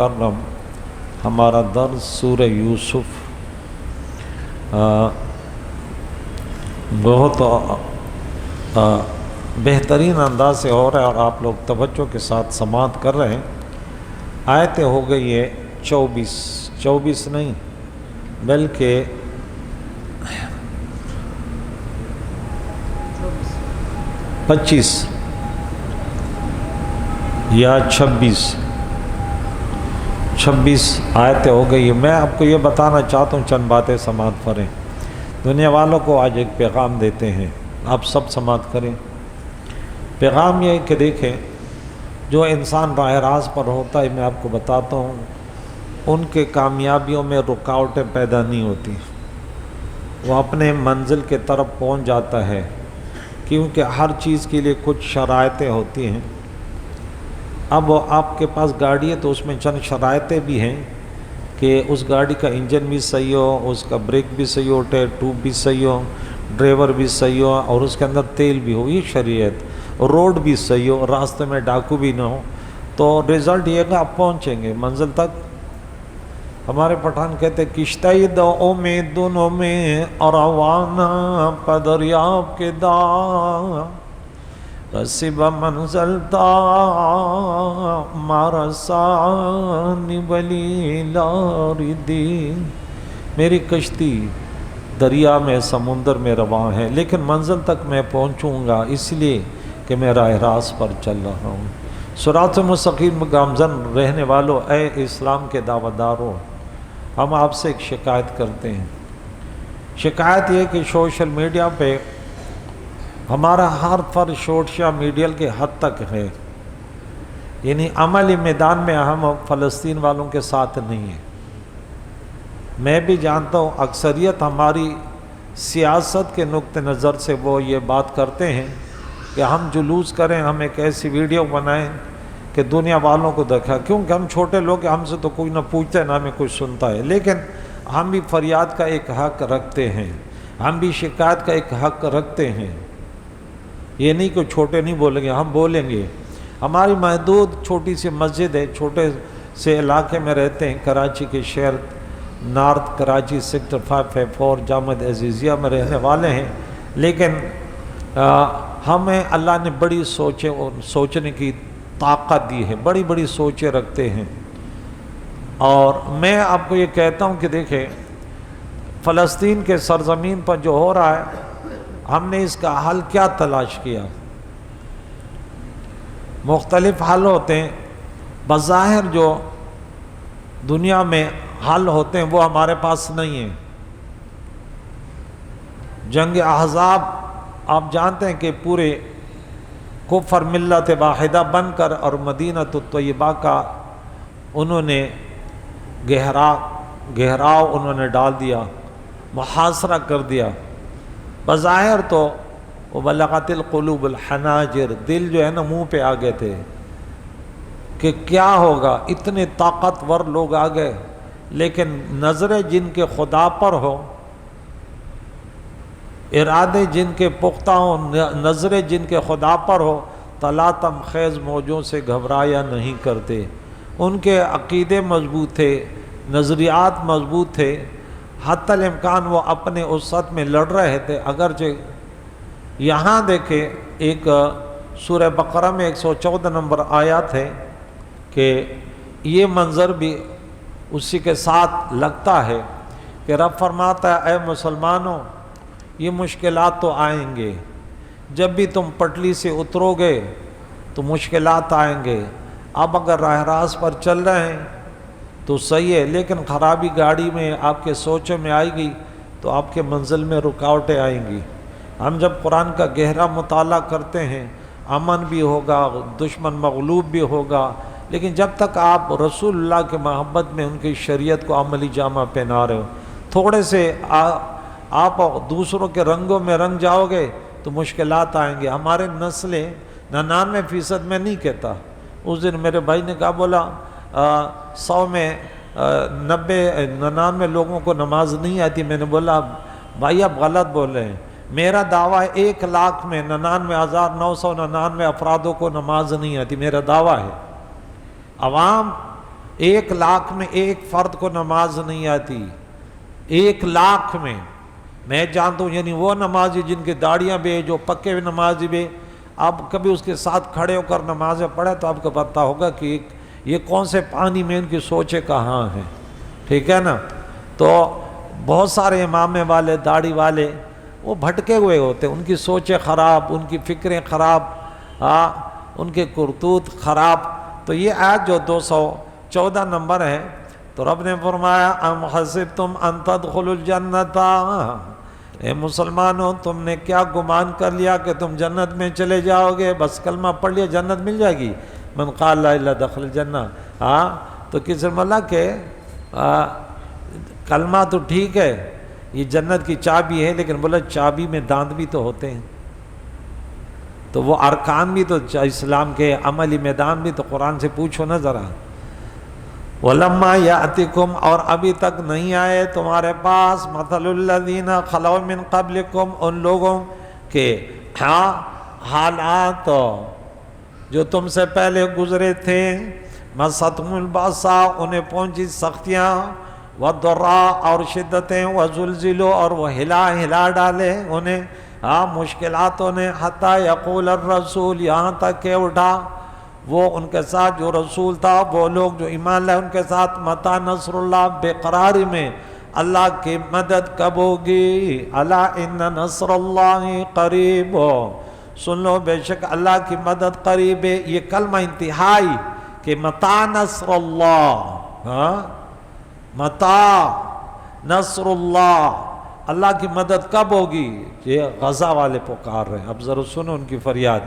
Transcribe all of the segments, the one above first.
کرم ہمارا درس سورہ یوسف بہت بہترین انداز سے ہو رہا ہے اور آپ لوگ توجہ کے ساتھ سماعت کر رہے ہیں۔ آیتیں ہو گئی ہے 24 نہیں بلکہ 25 یا 26 آیتیں ہو گئی ہے۔ میں آپ کو یہ بتانا چاہتا ہوں، چند باتیں سماعت کریں۔ دنیا والوں کو آج ایک پیغام دیتے ہیں، آپ سب سماعت کریں۔ پیغام یہ ہے کہ دیکھیں، جو انسان راہ راست پر ہوتا ہے، میں آپ کو بتاتا ہوں، ان کے کامیابیوں میں رکاوٹیں پیدا نہیں ہوتی، وہ اپنے منزل کے طرف پہنچ جاتا ہے، کیونکہ ہر چیز کے لیے کچھ شرائطیں ہوتی ہیں۔ اب آپ کے پاس گاڑی ہے تو اس میں چند شرائطیں بھی ہیں کہ اس گاڑی کا انجن بھی صحیح ہو، اس کا بریک بھی صحیح ہو، ٹائر ٹیوب بھی صحیح ہو، ڈرائیور بھی صحیح ہو، اور اس کے اندر تیل بھی ہو، یہ شریعت، روڈ بھی صحیح ہو، راستے میں ڈاکو بھی نہ ہو، تو رزلٹ یہ کہ آپ پہنچیں گے منزل تک۔ ہمارے پٹھان کہتے ہیں کشتائی دو میں دونوں میں اروانہ پدریاب کے دا رسیب منزل تا مارسانی ولی لاردی، میری کشتی دریا میں سمندر میں رواں ہے، لیکن منزل تک میں پہنچوں گا اس لیے کہ میں راہ راست پر چل رہا ہوں۔ صراط مستقیم گامزن رہنے والوں، اے اسلام کے دعوت داروں، ہم آپ سے ایک شکایت کرتے ہیں۔ شکایت یہ کہ سوشل میڈیا پہ ہمارا ہر فرد سوشل میڈیا کے حد تک ہے، یعنی عملی میدان میں ہم فلسطین والوں کے ساتھ نہیں ہیں۔ میں بھی جانتا ہوں اکثریت ہماری سیاست کے نقطہ نظر سے وہ یہ بات کرتے ہیں کہ ہم جلوس کریں، ہم ایک ایسی ویڈیو بنائیں کہ دنیا والوں کو دیکھا، کیونکہ ہم چھوٹے لوگ ہیں، ہم سے تو کوئی نہ پوچھتا ہے نہ ہمیں کوئی سنتا ہے، لیکن ہم بھی فریاد کا ایک حق رکھتے ہیں، ہم بھی شکایت کا ایک حق رکھتے ہیں۔ یہ نہیں کہ چھوٹے نہیں بولیں گے، ہم بولیں گے۔ ہماری محدود چھوٹی سی مسجد ہے، چھوٹے سے علاقے میں رہتے ہیں، کراچی کے شہر نارتھ کراچی سیکٹر 554 جامع عزیزیہ میں رہنے والے ہیں، لیکن ہمیں اللہ نے بڑی سوچنے کی طاقت دی ہے، بڑی بڑی سوچیں رکھتے ہیں۔ اور میں آپ کو یہ کہتا ہوں کہ دیکھیں، فلسطین کے سرزمین پر جو ہو رہا ہے، ہم نے اس کا حل کیا تلاش کیا؟ مختلف حل ہوتے ہیں، بظاہر جو دنیا میں حل ہوتے ہیں وہ ہمارے پاس نہیں ہیں۔ جنگ احزاب آپ جانتے ہیں کہ پورے کفر ملت واحدہ بن کر اور مدینہ الطیبہ کا انہوں نے گہراؤ انہوں نے ڈال دیا، محاصرہ کر دیا۔ بظاہر تو وَبَلَغَتِ الْقُلُوبُ الْحَنَاجِرَ، دل جو ہے نا منہ پہ آ گئے تھے کہ کیا ہوگا، اتنے طاقتور لوگ آ گئے، لیکن نظریں جن کے خدا پر ہو، ارادے جن کے پختہ ہوں، نظریں جن کے خدا پر ہو، تلاطم خیز موجوں سے گھبرایا نہیں کرتے۔ ان کے عقیدے مضبوط تھے، نظریات مضبوط تھے، حتی الامکان وہ اپنے وسعت میں لڑ رہے تھے۔ اگرچہ یہاں دیکھیں ایک سورہ بقرہ میں 114 نمبر آیات ہے کہ یہ منظر بھی اسی کے ساتھ لگتا ہے کہ رب فرماتا ہے، اے مسلمانوں، یہ مشکلات تو آئیں گے، جب بھی تم پٹلی سے اترو گے تو مشکلات آئیں گے۔ اب اگر راہ راست پر چل رہے ہیں تو صحیح ہے، لیکن خرابی گاڑی میں آپ کے سوچوں میں آئے گی تو آپ کے منزل میں رکاوٹیں آئیں گی۔ ہم جب قرآن کا گہرا مطالعہ کرتے ہیں، امن بھی ہوگا، دشمن مغلوب بھی ہوگا، لیکن جب تک آپ رسول اللہ کے محبت میں ان کی شریعت کو عملی جامہ پہنا رہے ہو، تھوڑے سے آپ دوسروں کے رنگوں میں رنگ جاؤ گے تو مشکلات آئیں گے۔ ہمارے نسلیں 99% میں نہیں کہتا، اس دن میرے بھائی نے کہا، بولا 100 میں 99 لوگوں کو نماز نہیں آتی۔ میں نے بولا بھائی آپ غلط بول رہے ہیں، میرا دعویٰ ہے 1,00,000 میں 99,999 افرادوں کو نماز نہیں آتی، میرا دعویٰ ہے۔ عوام 1,00,000 میں ایک فرد کو نماز نہیں آتی، 1,00,000 میں جانتا ہوں، یعنی وہ نمازی جن کی داڑیاں بھی، جو پکے ہوئے نمازی بھی، آپ کبھی اس کے ساتھ کھڑے ہو کر نمازیں پڑھیں تو آپ کو پتہ ہوگا کہ یہ کون سے پانی میں ان کی سوچیں کہاں ہیں، ٹھیک ہے نا۔ تو بہت سارے امامے والے، داڑھی والے، وہ بھٹکے ہوئے ہوتے ہیں، ان کی سوچیں خراب، ان کی فکریں خراب، ان کے کرتوت خراب۔ تو یہ آیت جو 214 نمبر ہے، تو رب نے فرمایا ام حسبتم ان تدخلوا الجنت، اے مسلمانوں تم نے کیا گمان کر لیا کہ تم جنت میں چلے جاؤ گے، بس کلمہ پڑھ لیا جنت مل جائے گی؟ من قال لا الہ دخل الجنہ۔ تو کسی نے بولا کہ کلمہ تو ٹھیک ہے، یہ جنت کی چابی ہے، لیکن بولا چابی میں دانت بھی تو ہوتے ہیں، تو وہ ارکان بھی تو اسلام کے عملی میدان بھی تو قرآن سے پوچھو نا ذرا۔ وَلَمَّا يَأْتِكُمْ، اور ابھی تک نہیں آئے تمہارے پاس، مَثَلُ الَّذِينَ خَلَوْا مِن قَبْلِكُمْ، ان لوگوں کے حالات جو تم سے پہلے گزرے تھے، مَسَّتْهُمُ الْبَأْسَاءُ، انہیں پہنچی سختیاں، وَالضَّرَّاءُ، اور شدتیں، وَزُلْزِلُوا، اور وہ ہلا ڈالے انہیں مشکلاتوں نے، حَتَّى يَقُولَ الرَّسُولُ، یہاں تک کہ اٹھا وہ ان کے ساتھ جو رسول تھا، وہ لوگ جو ایمان لائے ان کے ساتھ، متی نصر اللہ، بے قراری میں اللہ کی مدد کب ہوگی؟ الا ان نصر اللہ قریب، سن لو بے شک اللہ کی مدد قریب ہے۔ یہ کلمہ انتہائی کہ متی نصر اللہ، متی نصر اللہ، اللہ کی مدد کب ہوگی؟ یہ غزہ والے پکار رہے ہیں، اب ذرا سنو ان کی فریاد۔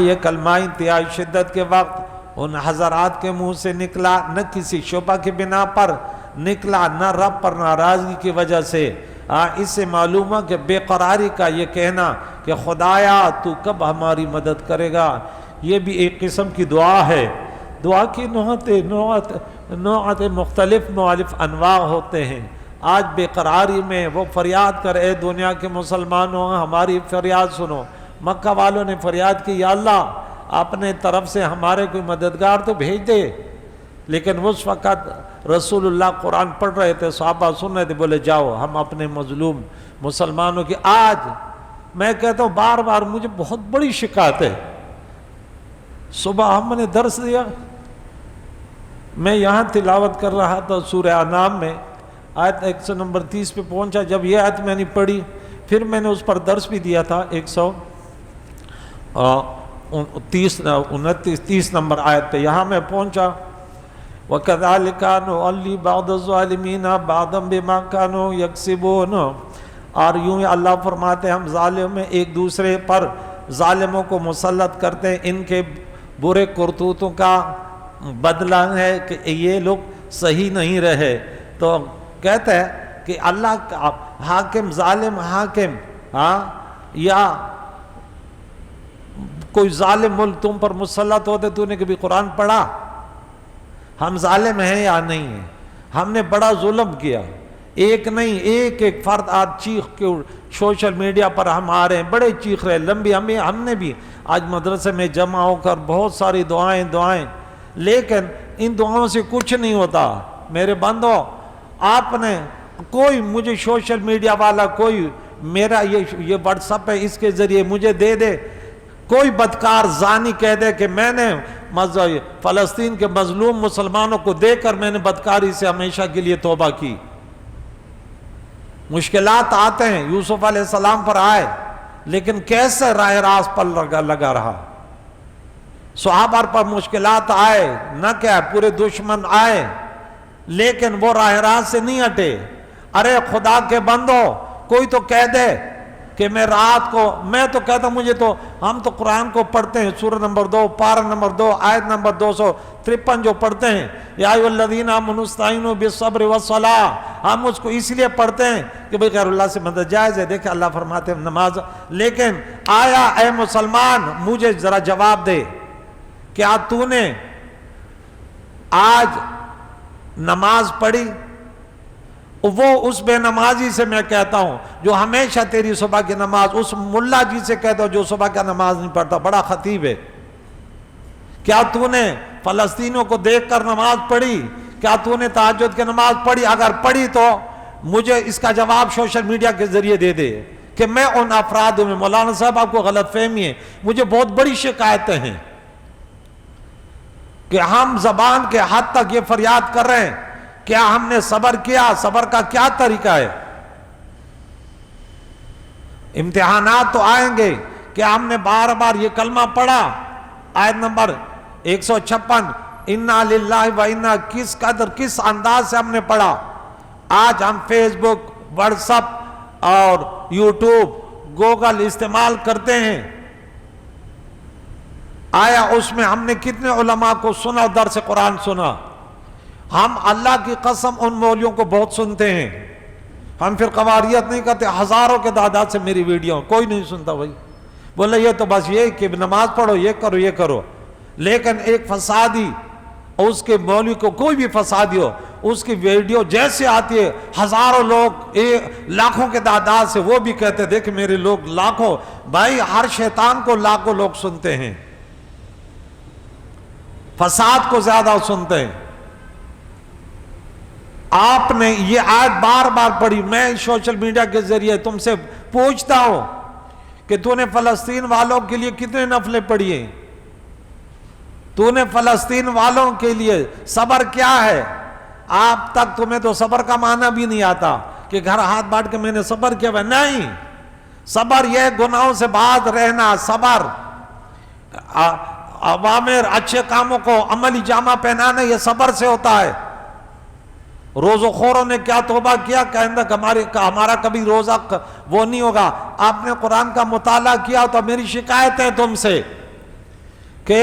یہ کلمہ انتہائی شدت کے وقت ان حضرات کے منہ سے نکلا، نہ کسی شبہ کی بنا پر نکلا، نہ رب پر ناراضگی کی وجہ سے۔ اس سے معلوم ہے کہ بے قراری کا یہ کہنا کہ خدایا تو کب ہماری مدد کرے گا، یہ بھی ایک قسم کی دعا ہے۔ دعا کی نوعات مختلف انواع ہوتے ہیں۔ آج بے قراری میں وہ فریاد کر، اے دنیا کے مسلمانوں ہماری فریاد سنو۔ مکہ والوں نے فریاد کی، یا اللہ اپنے طرف سے ہمارے کوئی مددگار تو بھیج دے، لیکن اس وقت رسول اللہ قرآن پڑھ رہے تھے، صحابہ سن رہے تھے، بولے جاؤ ہم اپنے مظلوم مسلمانوں کی۔ آج میں کہتا ہوں بار بار مجھے بہت بڑی شکایت ہے۔ صبح ہم نے درس دیا، میں یہاں تلاوت کر رہا تھا سورہ انعام میں، آیت 100 نمبر 30 پہ پہنچا، جب یہ آیت میں نے پڑھی، پھر میں نے اس پر درس بھی دیا تھا 130 نمبر آیت پہ، یہاں میں پہنچا، وَكَذَلِكَ نُوَلِّي بَعْضَ الظَّالِمِينَ بَعْضًا بِمَا كَانُوا يَكْسِبُونَ، اور یوں ہی اللہ فرماتے ہیں ہم ظالم میں ایک دوسرے پر ظالموں کو مسلط کرتے ہیں، ان کے برے کرتوتوں کا بدلہ ہے کہ یہ لوگ صحیح نہیں رہے۔ تو کہتے ہیں کہ اللہ کا حاکم، ظالم حاکم، یا کوئی ظالم ملک تم پر مسلط ہوتے، تو نے کبھی قرآن پڑھا؟ ہم ظالم ہیں یا نہیں ہیں؟ ہم نے بڑا ظلم کیا، ایک نہیں ایک فرد آج چیخ کے سوشل میڈیا پر ہم آ رہے ہیں، بڑے چیخ رہے، لمبی ہم نے بھی آج مدرسے میں جمع ہو کر بہت ساری دعائیں، لیکن ان دعاؤں سے کچھ نہیں ہوتا۔ میرے بندو، آپ نے کوئی مجھے سوشل میڈیا والا کوئی میرا یہ واٹس اپ ہے، اس کے ذریعے مجھے دے دے، کوئی بدکار زانی کہہ دے کہ میں نے فلسطین کے مظلوم مسلمانوں کو دے کر میں نے بدکاری سے ہمیشہ کے لیے توبہ کی۔ مشکلات آتے ہیں، یوسف علیہ السلام پر آئے، لیکن کیسے راہ راست پر لگا رہا۔ صحابہ پر مشکلات آئے، نہ کیا پورے دشمن آئے، لیکن وہ راہ راست سے نہیں ہٹے۔ ارے خدا کے بندو، کوئی تو کہہ دے کہ میں رات کو، میں تو کہتا ہوں مجھے تو، ہم تو قرآن کو پڑھتے ہیں، سورہ نمبر 2 پارہ نمبر 2 آیت نمبر 253 جو پڑھتے ہیں، یا ایھا الذین آمنوا استعینوا بالصبر والصلاۃ، ہم اس کو اس لیے پڑھتے ہیں کہ بھئی غیر اللہ سے مدد جائز ہے۔ دیکھیں اللہ فرماتے ہیں نماز، لیکن آیا اے مسلمان مجھے ذرا جواب دے، کیا تو نے آج نماز پڑھی؟ وہ اس بے نمازی سے میں کہتا ہوں جو ہمیشہ تیری صبح کی نماز، اس ملا جی سے کہتا ہوں جو صبح کا نماز نہیں پڑھتا، بڑا خطیب ہے، کیا تو نے فلسطینیوں کو دیکھ کر نماز پڑھی؟ کیا تو نے تہجد کی نماز پڑھی؟ اگر پڑھی تو مجھے اس کا جواب سوشل میڈیا کے ذریعے دے دے کہ میں ان افرادوں میں، مولانا صاحب آپ کو غلط فہمی ہے، مجھے بہت بڑی شکایتیں ہیں کہ ہم زبان کے حد تک یہ فریاد کر رہے ہیں، کیا ہم نے صبر کیا؟ صبر کا کیا طریقہ ہے؟ امتحانات تو آئیں گے، کیا ہم نے بار بار یہ کلمہ پڑھا؟ آیت نمبر 156 انا للہ و انا، کس قدر کس انداز سے ہم نے پڑھا؟ آج ہم فیس بک، واٹس ایپ اور یوٹیوب، گوگل استعمال کرتے ہیں، آیا اس میں ہم نے کتنے علماء کو سنا، درس قرآن سنا؟ ہم اللہ کی قسم ان مولویوں کو بہت سنتے ہیں، ہم پھر قواریت نہیں کرتے، ہزاروں کے تعداد سے میری ویڈیو کوئی نہیں سنتا بھائی، بولے یہ تو بس یہ کہ نماز پڑھو، یہ کرو یہ کرو، لیکن ایک فسادی، اس کے مولوی کو کوئی بھی فسادی ہو، اس کی ویڈیو جیسے آتی ہے ہزاروں لوگ، لاکھوں کے تعداد سے وہ بھی کہتے ہیں دیکھ میرے لوگ لاکھوں، بھائی ہر شیطان کو لاکھوں لوگ سنتے ہیں، فساد کو زیادہ سنتے ہیں۔ آپ نے یہ آیت بار بار پڑھی، میں سوشل میڈیا کے ذریعے تم سے پوچھتا ہوں کہ تو نے فلسطین والوں کے لیے کتنے نفلیں پڑھی ہیں؟ تو نے فلسطین والوں کے لیے صبر کیا ہے؟ آپ تک تمہیں تو صبر کا معنی بھی نہیں آتا کہ گھر ہاتھ بانٹ کے میں نے صبر کیا ہے، نہیں، صبر یہ گناہوں سے باز رہنا، صبر اوامر اچھے کاموں کو عملی جامہ پہنانا، یہ صبر سے ہوتا ہے۔ روزہ خوروں نے کیا توبہ کیا کہ ہمارا کبھی روزہ وہ نہیں ہوگا۔ آپ نے قرآن کا مطالعہ کیا تو میری شکایت ہے تم سے کہ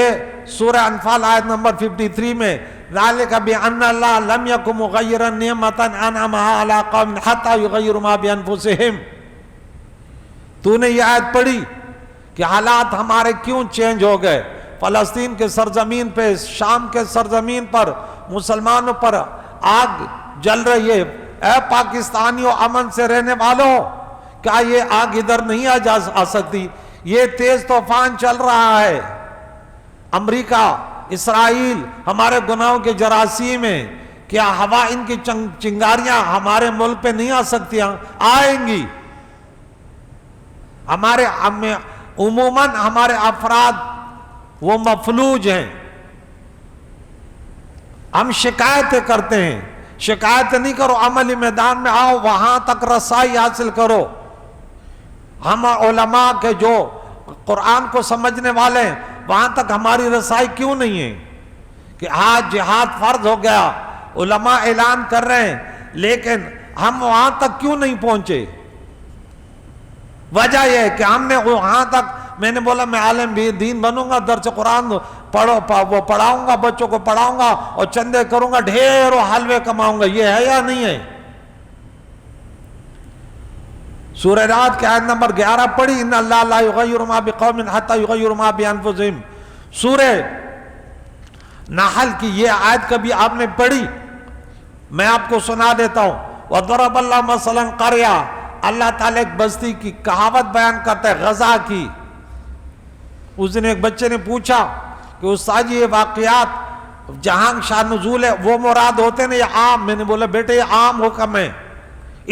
سورہ انفال آیت نمبر 53 میں ذالک بأن اللہ لم یکن مغیرا نعمتا انعمها علی قوم حتی یغیروا ما بانفسہم، تو نے یہ آیت پڑھی کہ حالات ہمارے کیوں چینج ہو گئے؟ فلسطین کے سرزمین پہ، شام کے سرزمین پر مسلمانوں پر آگ جل رہی ہے، اے پاکستانیوں امن سے رہنے والوں، کیا یہ آگ ادھر نہیں آ سکتی؟ یہ تیز طوفان چل رہا ہے، امریکہ، اسرائیل، ہمارے گناہوں کے جراثیم ہیں، کیا ہوا ان کی چنگاریاں ہمارے ملک پہ نہیں آ سکتی؟ آئیں گی۔ عموماً ہمارے افراد وہ مفلوج ہیں، ہم شکایتیں کرتے ہیں، شکایتیں نہیں کرو، عملی میدان میں آؤ، وہاں تک رسائی حاصل کرو۔ ہم علماء کے جو قرآن کو سمجھنے والے ہیں، وہاں تک ہماری رسائی کیوں نہیں ہے کہ آج جہاد فرض ہو گیا، علماء اعلان کر رہے ہیں، لیکن ہم وہاں تک کیوں نہیں پہنچے؟ وجہ یہ ہے کہ ہم نے وہاں تک، میں نے بولا میں عالم دین بنوں گا، درس قرآن وہ پڑھاؤں گا، بچوں کو پڑھاؤں گا اور چندے کروں گا، ڈھیروں حلوے کماؤں گا، یہ ہے یا نہیں ہے؟ سورہ رات کی آیت نمبر 11 پڑھی، ان اللہ لا یغیر ما بقوم حتی یغیروا ما بانفسہم۔ سورہ نحل کی یہ آیت کبھی آپ نے پڑھی؟ میں آپ کو سنا دیتا ہوں۔ وَضَرَبَ اللَّهُ مَثَلًا قَرْيَةً، اللہ تعالیٰ ایک بستی کی کہاوت بیان کرتا ہے، غزہ کی۔ اس دن ایک بچے نے پوچھا کہ استاد جی یہ واقعات جہاں شاہ نزول ہے وہ مراد ہوتے ہیں یا عام؟ میں نے بولا بیٹے یہ عام حکم ہے۔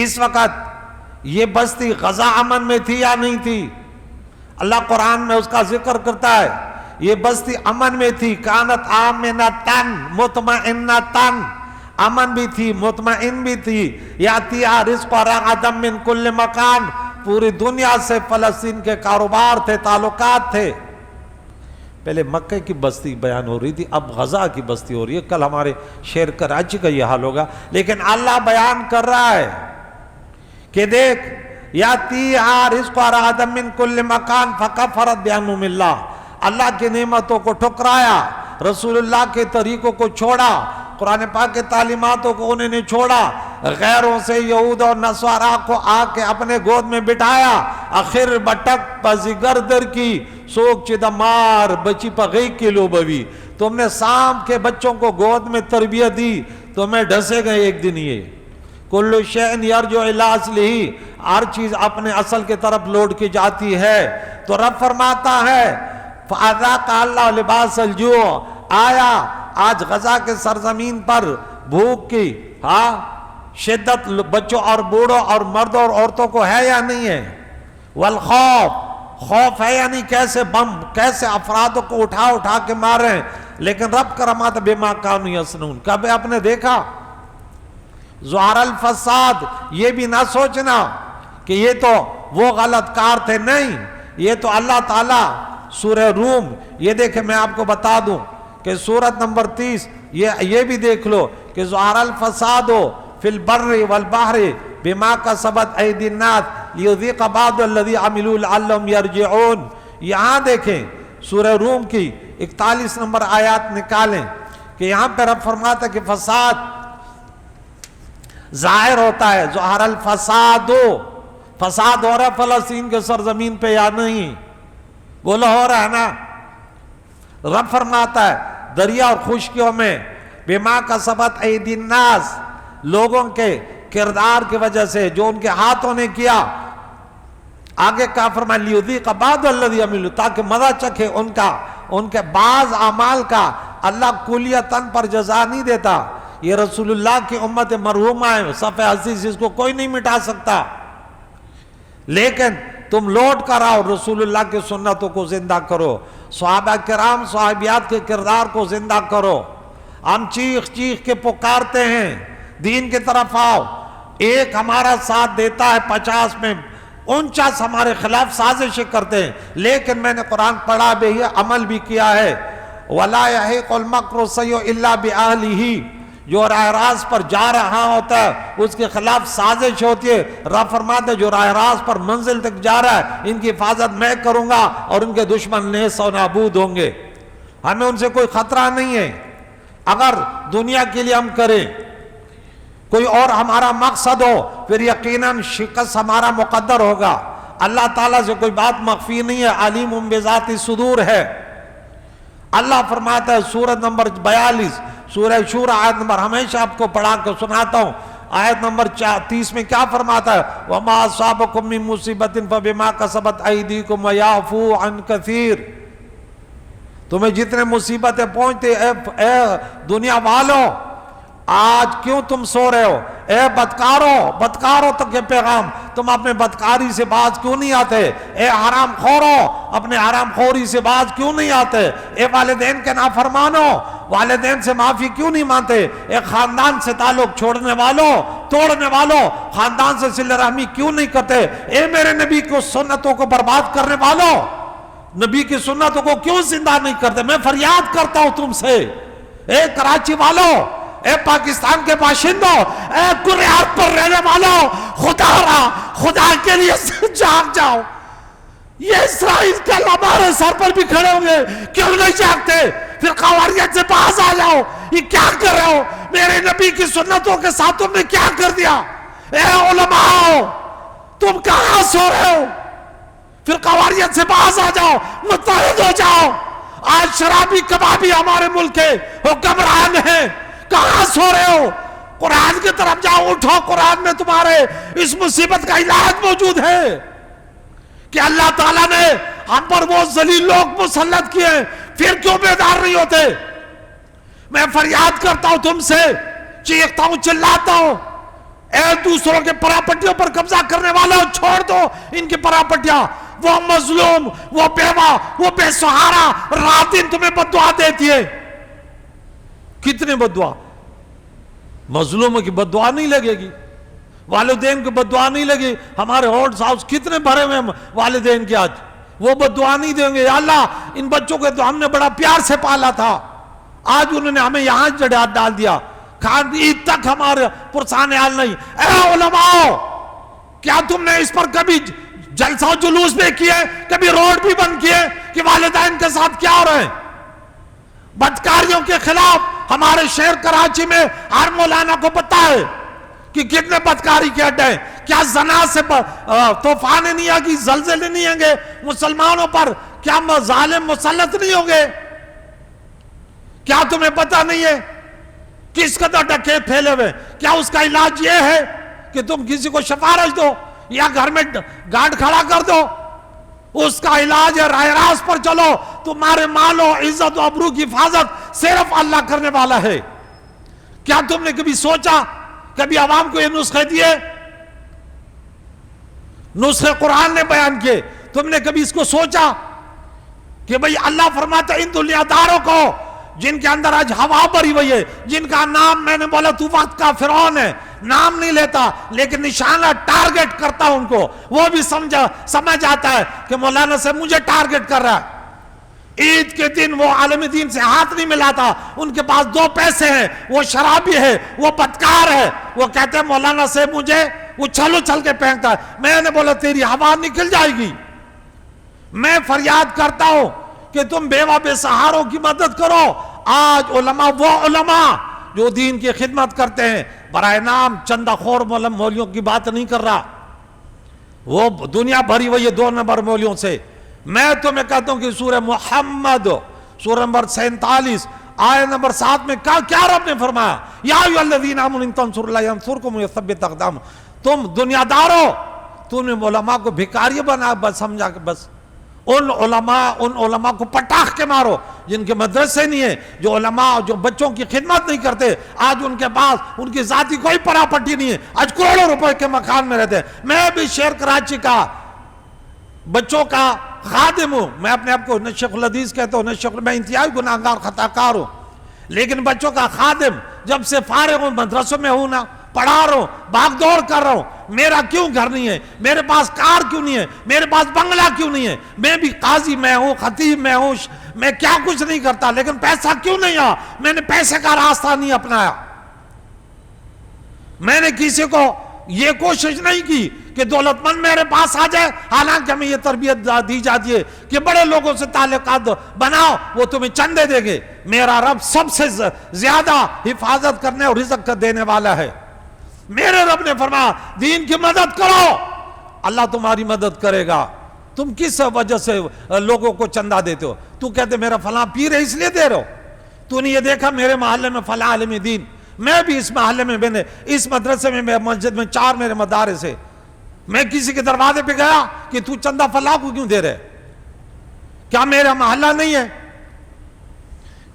اس وقت یہ بستی غزہ امن میں تھی یا نہیں تھی؟ اللہ قرآن میں اس کا ذکر کرتا ہے، یہ بستی امن میں تھی، کانت آمنتن مطمئنتن، امن بھی تھی، مطمئن بھی تھی، یاتیہا رزقہا رغداً من کل مکان، پوری دنیا سے فلسطین کے کاروبار تھے، تعلقات تھے۔ پہلے مکہ کی بستی بیان ہو رہی تھی، اب غزہ کی بستی ہو رہی ہے، کل ہمارے شہر کراچی کا یہ حال ہوگا، لیکن اللہ بیان کر رہا ہے کہ دیکھ یاتیہا رزقہا رغداً من کل مکان فکفرت بانعم اللہ، اللہ کی نعمتوں کو ٹھکرایا، رسول اللہ کے طریقوں کو چھوڑا، قرآن پاک کے تعلیماتوں کو انہوں نے چھوڑا، غیروں سے یہود اور نصارہ کو آ کے اپنے گود میں بٹھایا، آخر بٹک پزگر در کی سوک چدمار بچی پغی کے لوبوی، تم نے سام کے بچوں کو گود میں تربیت دی، تمہیں ڈھسے گئے ایک دن یہ، کل شیء یرجع الی اصلہ، ہر چیز اپنے اصل کے طرف لوٹ کے جاتی ہے۔ تو رب فرماتا ہے فَأَذَاقَ اللَّهُ لِبَاسَ الْجُوعِ، آیا آج غزہ کے سرزمین پر بھوک کی شدت بچوں اور بوڑھوں اور مردوں اور عورتوں کو ہے یا نہیں ہے؟ والخوف، خوف ہے یا نہیں؟ کیسے بم، کیسے افرادوں کو اٹھا کے مار رہے ہیں، لیکن رب کرمات بما کانوا یصنعون۔ کبھی آپ نے دیکھا ظہر الفساد؟ یہ بھی نہ سوچنا کہ یہ تو وہ غلط کار تھے، نہیں، یہ تو اللہ تعالیٰ سورہ روم، یہ دیکھیں میں آپ کو بتا دوں کہ سورت نمبر 30 یہ بھی دیکھ لو کہ ظہر الفساد فی البر والبحر بما کسبت ایدی الناس لیذیق بعض الذی عملوا لعلہم یرجعون۔ یہاں دیکھیں سورہ روم کی 41 نمبر آیات نکالیں کہ یہاں پہ رب فرماتا ہے کہ فساد ظاہر ہوتا ہے، ظہر الفساد، فساد ہو رہا ہے فلسطین کے سرزمین پہ یا نہیں؟ بولو ہو رہا ہے نا؟ رب فرماتا ہے دریا اور خشکیوں میں بما کسبت ایدی الناس، لوگوں کے کردار کی وجہ سے جو ان کے ہاتھوں نے کیا، آگے کیا فرمایا لیذیق بعض الذی عملوا، تاکہ مزہ چکھے ان کے بعض اعمال کا۔ اللہ کلیتاً پر جزا نہیں دیتا، یہ رسول اللہ کی امت مرحومہ ہے، صفحہ حدیث اس کو کوئی نہیں مٹا سکتا، لیکن تم لوٹ کر آؤ، رسول اللہ کی سنتوں کو زندہ کرو، صحابہ کرام صحابیات کے کردار کو زندہ کرو۔ ہم چیخ کے پکارتے ہیں دین کی طرف آؤ، ایک ہمارا ساتھ دیتا ہے 50 میں 49 ہمارے خلاف سازشیں کرتے ہیں، لیکن میں نے قرآن پڑھا بھی ہے، عمل بھی کیا ہے۔ وَلَا يَحِيقُ الْمَكْرُ السَّيِّئُ إِلَّا بِأَهْلِهِ، جو راہ راست پر جا رہا ہوتا ہے اس کے خلاف سازش ہوتی ہے۔ رب فرماتے جو راہ راست پر منزل تک جا رہا ہے ان کی حفاظت میں کروں گا اور ان کے دشمن نیست و نابود ہوں گے۔ ہمیں ان سے کوئی خطرہ نہیں ہے، اگر دنیا کے لیے ہم کریں، کوئی اور ہمارا مقصد ہو، پھر یقیناً شکست ہمارا مقدر ہوگا۔ اللہ تعالیٰ سے کوئی بات مخفی نہیں ہے، علیم بذات الصدور ہے۔ اللہ فرماتا ہے سورت نمبر 42 سورہ شورى آیت نمبر، ہمیشہ آپ کو پڑھا کے سناتا ہوں، آیت نمبر 30 میں کیا فرماتا ہے؟ وَمَا أَصَابَكُم مِّن مُّصِيبَةٍ فَبِمَا كَسَبَتْ أَيْدِيكُمْ وَيَعْفُو عَن كَثِيرٍ۔ تمہیں جتنے مصیبتیں پہنچتے اے دنیا والوں، آج کیوں تم سو رہے ہو؟ اے بدکاروں تک یہ پیغام، تم اپنے بدکاری سے باز کیوں نہیں آتے؟ اے حرام خوروں، اپنے حرام خوری سے باز کیوں نہیں آتے؟ اے والدین کے نافرمانوں، والدین سے معافی کیوں نہیں مانتے؟ اے خاندان سے تعلق چھوڑنے والوں، توڑنے والوں، خاندان سے صلہ رحمی کیوں نہیں کرتے؟ اے میرے نبی کو سنتوں کو برباد کرنے والوں، نبی کی سنتوں کو کیوں زندہ نہیں کرتے؟ میں فریاد کرتا ہوں تم سے، اے کراچی والوں، اے پاکستان کے باشندوں، اے کریات پر رہنے والوں، خدا کے لیے جاگ جاؤ۔ یہ اسرائیل کل ہمارے سر پر بھی کھڑے ہوں گے، کیوں نہیں جاگتے؟ پھر قواریت سے باز آ جاؤ، یہ کیا کر رہے ہو؟ میرے نبی کی سنتوں کے ساتھ تم نے کیا کر دیا؟ اے علماء، تم کہاں سو رہے ہو؟ پھر قواریت سے باز آ جاؤ، متحد ہو جاؤ۔ آج شرابی کبابی ہمارے ملک کے حکمران ہیں، کہاں سو رہے ہو؟ قرآن کی طرف جاؤ، اٹھو، قرآن میں تمہارے اس مصیبت کا علاج موجود ہے کہ اللہ تعالیٰ نے ہم پر وہ ذلیل لوگ مسلط کیے ہیں، پھر کیوں بیدار نہیں ہوتے؟ میں فریاد کرتا ہوں تم سے، چیختا ہوں، چلاتا ہوں، اے دوسروں کے پراپرٹیوں پر قبضہ کرنے والوں، چھوڑ دو ان کی پراپرٹیاں۔ وہ مظلوم، وہ بیوہ، وہ بے سہارا رات دن تمہیں بددعا دیتی ہے۔ کتنے بددعا؟ مظلوموں کی بددعا نہیں لگے گی، والدین کی بددعا نہیں لگی۔ ہمارے ہونٹس ہاؤس کتنے بھرے ہوئے والدین کے، آج وہ بددعا نہیں دیں گے۔ یا اللہ ان بچوں کو تو ہم نے بڑا پیار سے پالا تھا، آج انہوں نے ہمیں یہاں جڑیات ڈال دیا، عید تک ہمارے پرسان حال نہیں۔ اے علماء، کیا تم نے اس پر کبھی جلسہ و جلوس بھی کیے، کبھی روڈ بھی بند کیے کہ والدین کے ساتھ کیا ہو رہے ہیں؟ بدکاریوں کے خلاف ہمارے شہر کراچی میں ہر مولانا کو پتہ ہے کہ کتنے بدکاری کے اڈے ہیں۔ کیا زنا سے طوفان نہیں آگی، زلزلے نہیں آئیں گے مسلمانوں پر؟ کیا ظالم مسلط نہیں ہوں گے؟ کیا تمہیں پتہ نہیں ہے کس قدر ڈکیت پھیلے ہوئے؟ کیا اس کا علاج یہ ہے کہ تم کسی کو سفارش دو یا گھر میں گارڈ کھڑا کر دو؟ اس کا علاج ہے راہ راست پر چلو، تمہارے مال و عزت و ابرو کی حفاظت صرف اللہ کرنے والا ہے۔ کیا تم نے کبھی سوچا، کبھی عوام کو یہ نسخے دیے، نسخے قرآن نے بیان کیے، تم نے کبھی اس کو سوچا کہ بھئی اللہ فرماتا ہے ان دنیا داروں کو جن کے اندر آج ہوا بھری ہوئی ہے، جن کا نام میں نے بولا تو وقت کا فرعون ہے، نام نہیں لیتا لیکن نشانہ ٹارگٹ کرتا ان کو، وہ بھی سمجھ آتا ہے کہ مولانا سے مجھے ٹارگٹ کر رہا ہے۔ عید کے دن وہ عالم دین سے ہاتھ نہیں ملاتا، ان کے پاس 2 پیسے ہیں، وہ شرابی ہے، وہ بدکار ہے، وہ کہتے ہیں مولانا سے مجھے اچھل اچھل کے پھینکتا ہے۔ میں نے بولا تیری ہوا نکل جائے گی۔ میں فریاد کرتا ہوں کہ تم بیوہ بے سہاروں کی مدد کرو۔ آج علماء، وہ علماء جو دین کی خدمت کرتے ہیں، برائے نام چندہ خور مولیوں کی بات نہیں کر رہا، وہ دنیا بھری ہوئی ہے 2 نمبر مولیوں سے۔ میں تمہیں کہتا ہوں کہ سورہ محمد سورہ نمبر 47 آیت نمبر 7 میں کیا رب نے فرمایا، یا ایھا الذین آمنوا ان تنصروا اللہ ینصرکم ویثبت اقدامکم۔ تم دنیا دارو، تم نے علماء کو بھکاری بنا، بس سمجھا کہ بس ان علماء کو پٹاخ کے مارو جن کے مدرسے نہیں ہیں، جو علماء جو بچوں کی خدمت نہیں کرتے، آج ان کے پاس ان کی ذاتی کوئی پراپرٹی نہیں ہے، آج کروڑوں روپے کے مکان میں رہتے ہیں۔ میں بھی شہر کراچی کا بچوں کا خادم ہوں، میں اپنے آپ کو نہ شیخ الحدیث کہتا ہوں نہ شیخ، میں انتہائی گناہگار خطاکار ہوں، لیکن بچوں کا خادم جب سے فارغ ہوں، مدرسوں میں ہوں نا، پڑھا رہا ہوں، بھاگ دوڑ کر رہا ہوں۔ میرا کیوں گھر نہیں ہے، میرے پاس کار کیوں نہیں ہے، میرے پاس بنگلہ کیوں نہیں ہے؟ میں بھی قاضی میں ہوں، خطیب میں ہوں، میں کیا کچھ نہیں کرتا، لیکن پیسہ کیوں نہیں آیا؟ میں نے پیسے کا راستہ نہیں اپنایا۔ میں نے کسی کو یہ کوشش نہیں کی کہ دولت مند میرے پاس آ جائے، حالانکہ ہمیں یہ تربیت دی جاتی ہے کہ بڑے لوگوں سے تعلقات بناؤ، وہ تمہیں چندے دیں گے۔ میرا رب سب سے زیادہ حفاظت کرنے اور رزق دینے والا ہے۔ میرے رب نے فرمایا دین کی مدد کرو، اللہ تمہاری مدد کرے گا۔ تم کس وجہ سے لوگوں کو چندہ دیتے ہو؟ تو کہتے میرا فلاں پیر ہے اس لیے دے رہے ہو؟ تو نے یہ دیکھا میرے محلے میں فلاں عالم دین، میں بھی اس محلے میں، میں نے اس مدرسے میں، مسجد میں 4 میرے مدارس ہیں، میں کسی کے دروازے پہ گیا کہ تو چندہ فلاں کو کیوں دے رہے؟ کیا میرا محلہ نہیں ہے؟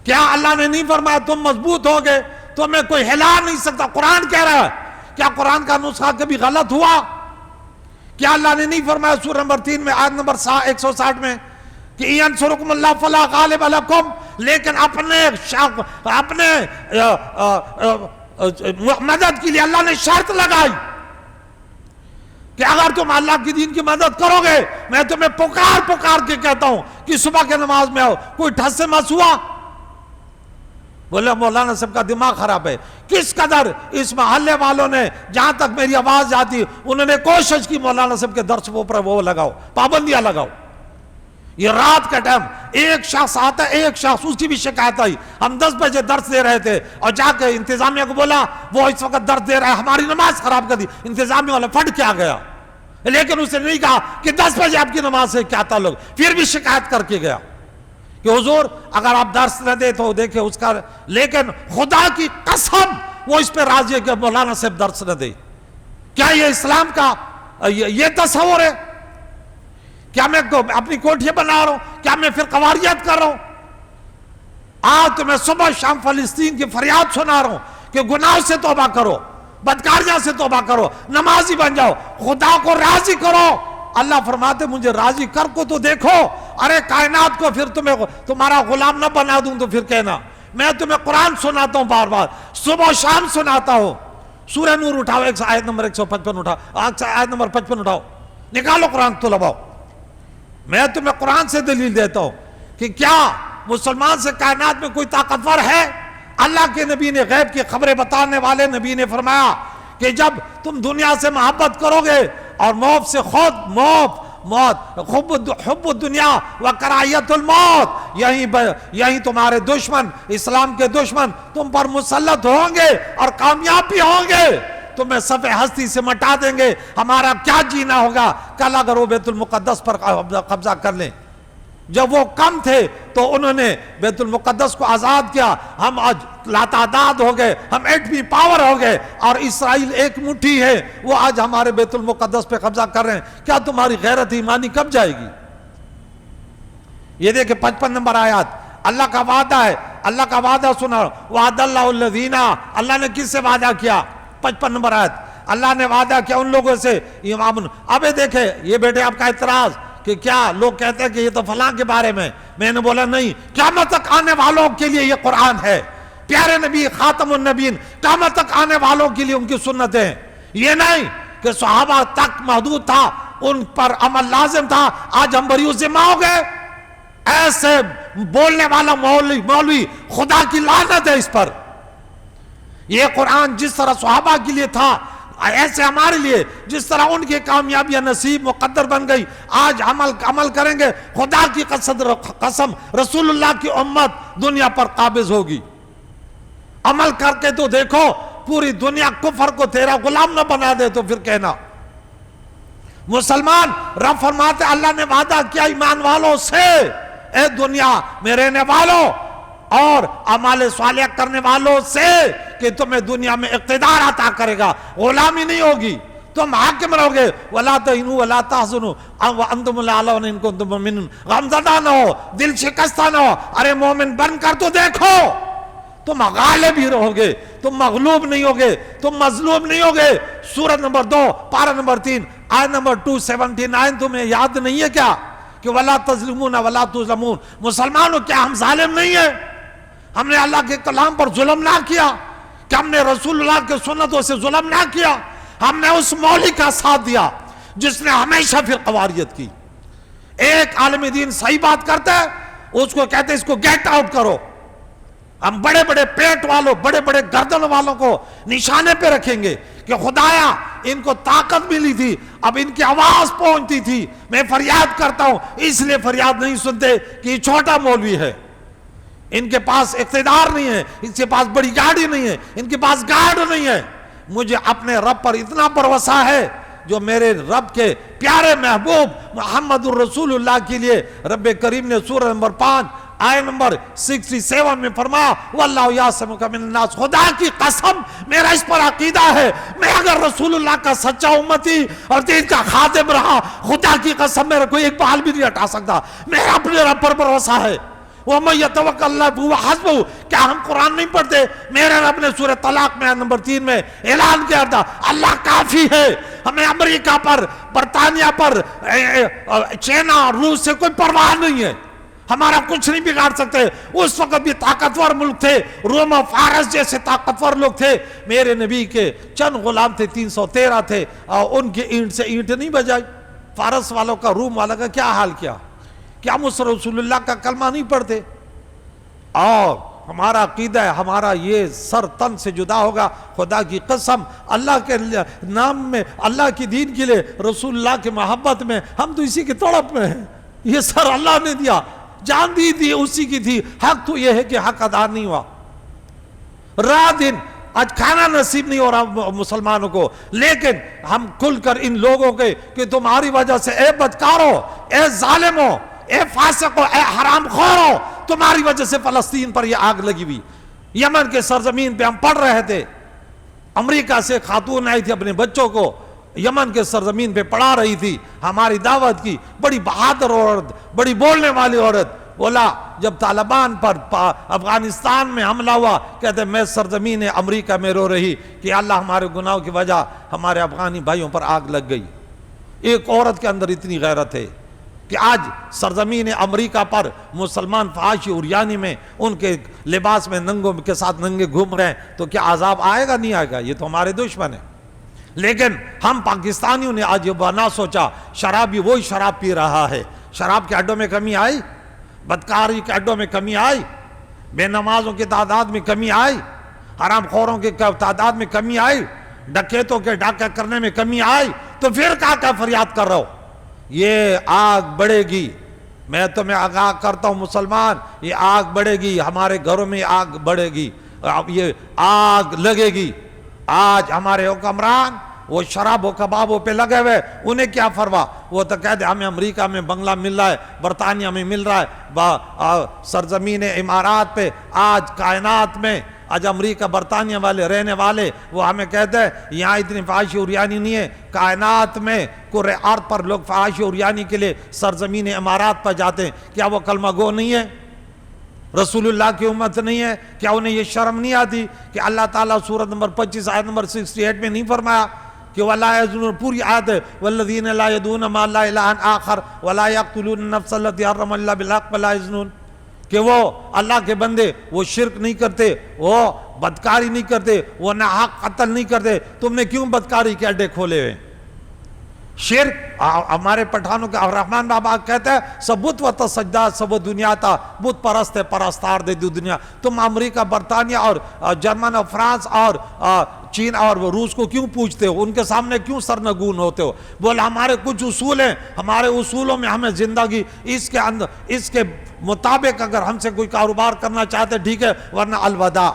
کیا اللہ نے نہیں فرمایا تم مضبوط ہو گے تو میں کوئی ہلا نہیں سکتا؟ قرآن کہہ رہا ہے۔ کیا قرآن کا نسخہ کبھی غلط ہوا؟ کیا اللہ نے نہیں فرمایا سورہ نمبر 3 میں آیت نمبر 160 میں کہ ینصرکم اللہ فلا غالب لکم، لیکن اپنے مدد کے لیے اللہ نے شرط لگائی کہ اگر تم اللہ کی دین کی مدد کرو گے، میں تمہیں پکار کے کہتا ہوں کہ صبح کے نماز میں آؤ۔ کوئی ٹھس سے مس ہوا؟ بولے مولانا صاحب کا دماغ خراب ہے۔ کس قدر اس محلے والوں نے، جہاں تک میری آواز جاتی، انہوں نے کوشش کی مولانا صاحب کے درس پر وہ لگاؤ، پابندیاں لگاؤ۔ یہ رات کا ٹائم ایک شخص آتا ہے، ایک شخص، اس کی بھی شکایت آئی، ہم 10 بجے درس دے رہے تھے اور جا کے انتظامیہ کو بولا وہ اس وقت درس دے رہا ہے، ہماری نماز خراب کر دی۔ انتظامیہ والا پھٹ کے آ گیا، لیکن اسے نہیں کہا کہ 10 بجے آپ کی نماز سے کیا تعلق، پھر بھی شکایت کر کے گیا کہ حضور اگر آپ درس نہ دے تو دیکھیں اس کا، لیکن خدا کی قسم وہ اس پہ راضی ہے کہ مولانا صاحب درس نہ دے۔ کیا یہ اسلام کا یہ تصور ہے؟ کیا میں اپنی کوٹھیاں بنا رہا ہوں؟ کیا میں پھر قواریت کر رہا ہوں؟ آج تو میں صبح شام فلسطین کی فریاد سنا رہا ہوں کہ گناہ سے توبہ کرو، بدکاریاں سے توبہ کرو، نمازی بن جاؤ، خدا کو راضی کرو۔ اللہ فرماتے مجھے راضی کر کو تو دیکھو، ارے کائنات کو پھر تمہارا غلام نہ بنا دوں تو پھر کہنا۔ میں تمہیں قرآن سناتا ہوں، بار بار صبح و شام سناتا ہوں۔ سورہ نور اٹھاؤ، آیت نمبر 155 اٹھاؤ، آیت نمبر 55 اٹھاؤ، نکالو قرآن تو لباؤ۔ میں تمہیں قرآن سے دلیل دیتا ہوں کہ کیا مسلمان سے کائنات میں کوئی طاقتور ہے؟ اللہ کے نبی نے، غیب کی خبریں بتانے والے نبی نے فرمایا کہ جب تم دنیا سے محبت کرو گے اور موت سے حب الدنیا و کراہیت الموت، یہی تمہارے دشمن، اسلام کے دشمن تم پر مسلط ہوں گے اور کامیاب بھی ہوں گے، تمہیں صفحہ ہستی سے مٹا دیں گے۔ ہمارا کیا جینا ہوگا کل اگر وہ بیت المقدس پر قبضہ کر لیں؟ جب وہ کم تھے تو انہوں نے بیت المقدس کو آزاد کیا، ہم آج لاتعداد ہو گئے، ہم ایٹمی پاور ہو گئے اور اسرائیل ایک مٹھی ہے، وہ آج ہمارے بیت المقدس پہ قبضہ کر رہے ہیں۔ کیا تمہاری غیرت ایمانی کب جائے گی؟ یہ دیکھیں 55 نمبر آیات، اللہ کا وعدہ ہے اللہ کا وعدہ سنا، وعد اللہ الذین، اللہ نے کس سے وعدہ کیا؟ 55 نمبر آیت، اللہ نے وعدہ کیا ان لوگوں سے اب دیکھیں یہ بیٹے آپ کا اعتراض کہ کیا لوگ کہتے ہیں کہ یہ تو فلاں کے بارے میں نے بولا نہیں، قیامت تک آنے والوں کے لیے یہ قرآن ہے، پیارے نبی خاتم النبیین، قیامت تک آنے والوں کے لیے ان کی سنتیں، یہ نہیں کہ صحابہ تک محدود تھا، ان پر عمل لازم تھا، آج ہم بری ذمہ ہو گئے۔ ایسے بولنے والا مولوی خدا کی لعنت ہے اس پر۔ یہ قرآن جس طرح صحابہ کے لیے تھا ایسے ہمارے لیے، جس طرح ان کی کامیابیاں نصیب مقدر بن گئی، آج عمل کریں گے، خدا کی قسم رسول اللہ کی امت دنیا پر قابض ہوگی۔ عمل کر کے تو دیکھو، پوری دنیا کفر کو تیرا غلام نہ بنا دے تو پھر کہنا۔ مسلمان رب فرماتے اللہ نے وعدہ کیا ایمان والوں سے، اے دنیا میں رہنے والوں اور اعمال صالح کرنے والوں سے، کہ تمہیں دنیا میں اقتدار عطا کرے گا، غلامی نہیں ہوگی، تم حاکم رہو گے، وَلَا تَهِنُوا وَلَا تَحْزَنُوا وَأَنْتُمُ الْأَعْلَوْنَ إِن كُنتُم مُؤْمِنِينَ، غمزدہ نہ ہو، دل شکستہ نہ ہو، ارے مومن بن کر تو دیکھو، تم غالب ہی رہو گے، تم مغلوب نہیں ہوگے، تم مظلوم نہیں ہوگے۔ سورۃ نمبر 2 پارہ نمبر 3 آیت نمبر 279 تمہیں یاد نہیں ہے کیا کہ وَلَا تَظْلِمُونَ وَلَا تُظْلَمُونَ؟ مسلمانوں کیا ہم ظالم نہیں ہیں؟ ہم نے اللہ کے کلام پر ظلم نہ کیا کہ ہم نے رسول اللہ کے سنتوں سے ظلم نہ کیا؟ ہم نے اس مولوی کا ساتھ دیا جس نے ہمیشہ فرقہ واریت کی۔ ایک عالم دین صحیح بات کرتا ہے، اس کو کہتے ہیں اس کو گیٹ آؤٹ کرو۔ ہم بڑے بڑے پیٹ والوں، بڑے بڑے گردن والوں کو نشانے پہ رکھیں گے کہ خدایا ان کو طاقت ملی تھی، اب ان کی آواز پہنچتی تھی، میں فریاد کرتا ہوں، اس لیے فریاد نہیں سنتے کہ یہ چھوٹا مولوی ہے، ان کے پاس اقتدار نہیں ہے، ان کے پاس بڑی گاڑی نہیں ہے، ان کے پاس گارڈ نہیں ہے۔ مجھے اپنے رب پر اتنا بھروسہ ہے جو میرے رب کے پیارے محبوب محمد الرسول اللہ کے لیے رب کریم نے سورہ نمبر 5 آیت نمبر 67 میں فرمایا واللہ یعصمک من الناس، خدا کی قسم میرا اس پر عقیدہ ہے، میں اگر رسول اللہ کا سچا امتی اور دین کا خادم رہا، خدا کی قسم میرا کوئی ایک بال بھی نہیں ہٹا سکتا۔ میرا اپنے رب پر بھروسہ ہے۔ وَمَن يَتَوَكَّلْ عَلَى اللَّهِ فَهُوَ حَسْبُهُ، کیا ہم قرآن نہیں پڑھتے؟ میرے رب نے سورہ طلاق میں نمبر 3 میں اعلان کیا تھا اللہ کافی ہے، ہمیں امریکہ پر، برطانیہ پر، چائنا اور روس سے کوئی پرواہ نہیں ہے، ہمارا کچھ نہیں بگاڑ سکتے۔ اس وقت بھی طاقتور ملک تھے، روم و فارس جیسے طاقتور لوگ تھے، میرے نبی کے چند غلام تھے، 313 تھے، اور ان کی اینٹ سے اینٹ نہیں بجائی۔ فارس والوں کا، روم والوں کا کیا حال کیا کہ ہم اس رسول اللہ کا کلمہ نہیں پڑھتے؟ اور ہمارا عقیدہ ہے، ہمارا یہ سر تن سے جدا ہوگا، خدا کی قسم اللہ کے نام میں، اللہ کی دین کے لیے، رسول اللہ کی محبت میں، ہم تو اسی کی تڑپ میں ہیں۔ یہ سر اللہ نے دیا، جان دی تھی اسی کی تھی، حق تو یہ ہے کہ حق ادا نہیں ہوا۔ رات دن آج کھانا نصیب نہیں ہو رہا مسلمانوں کو، لیکن ہم کھل کر ان لوگوں کے کہ تمہاری وجہ سے، اے بدکارو، اے ظالمو، اے فاسقو، اے حرام خورو، تمہاری وجہ سے فلسطین پر یہ آگ لگی ہوئی۔ یمن کے سرزمین پہ ہم پڑھ رہے تھے، امریکہ سے خاتون آئی تھی اپنے بچوں کو یمن کے سرزمین پہ پڑھا رہی تھی، ہماری دعوت کی، بڑی بہادر عورت، بڑی بولنے والی عورت۔ بولا جب طالبان پر افغانستان میں حملہ ہوا، کہتے میں سرزمین امریکہ میں رو رہی کہ اللہ ہمارے گناہوں کی وجہ ہمارے افغانی بھائیوں پر آگ لگ گئی۔ ایک عورت کے اندر اتنی غیرت ہے کہ آج سرزمین امریکہ پر مسلمان فحاشی عریانی میں ان کے لباس میں ننگوں کے ساتھ ننگے گھوم رہے ہیں، تو کیا عذاب آئے گا؟ نہیں آئے گا، یہ تو ہمارے دشمن ہیں۔ لیکن ہم پاکستانیوں نے آج یہ نہ سوچا، شرابی وہی شراب پی رہا ہے، شراب کے اڈوں میں کمی آئی، بدکاری کے اڈوں میں کمی آئی، بے نمازوں کی تعداد میں کمی آئی، حرام خوروں کی تعداد میں کمی آئی، ڈکیتوں کے ڈاکہ کرنے میں کمی آئی، تو پھر کیا فریاد کر رہا ہو؟ یہ آگ بڑھے گی، میں تمہیں آگاہ کرتا ہوں مسلمان، یہ آگ بڑھے گی، ہمارے گھروں میں آگ بڑھے گی، یہ آگ لگے گی۔ آج ہمارے حکمران وہ شراب و کبابوں پہ لگے ہوئے، انہیں کیا فروا؟ وہ تو کہتے ہمیں امریکہ میں بنگلہ مل رہا ہے، برطانیہ میں مل رہا ہے، سرزمین امارات پہ آج کائنات میں، آج امریکہ برطانیہ والے رہنے والے وہ ہمیں کہتے ہیں یہاں اتنی فحاشی عریانی نہیں ہے، کائنات میں کرۂ ارض پر لوگ فحاشی عریانی کے لیے سرزمین امارات پر جاتے ہیں، کیا وہ کلمہ گو نہیں ہے؟ رسول اللہ کی امت نہیں ہے؟ کیا انہیں یہ شرم نہیں آتی کہ اللہ تعالیٰ سورۃ نمبر 25 آیت نمبر 68 میں نہیں فرمایا کہ وَلَا يَزْنُونَ، پوری آیت ہے وَالَّذِينَ لَا يَدْعُونَ مَعَ اللَّهِ إِلَٰهًا آخَرَ وَلَا يَقْتُلُونَ النَّفْسَ الَّتِي حَرَّمَ اللَّهُ بِالْحَقِّ وَلَا يَزْنُونَ، کہ وہ اللہ کے بندے وہ شرک نہیں کرتے، وہ بدکاری نہیں کرتے، وہ ناحق قتل نہیں کرتے. تم نے کیوں بدکاری کے اڈے کھولے ہوئے؟ شرک ہمارے پٹھانوں کے رحمان بابا کہتے ہیں سب بت و تسجدہ سب دنیا تھا، بت پرست ہے پرستار دے دی دنیا. تم امریکہ برطانیہ اور جرمن اور فرانس اور چین اور روس کو کیوں پوچھتے ہو؟ ان کے سامنے کیوں سرنگون ہوتے ہو؟ بولے ہمارے کچھ اصول ہیں، ہمارے اصولوں میں ہمیں زندگی اس کے مطابق اگر ہم سے کوئی کاروبار کرنا چاہتے ٹھیک ہے، ورنہ الوداع.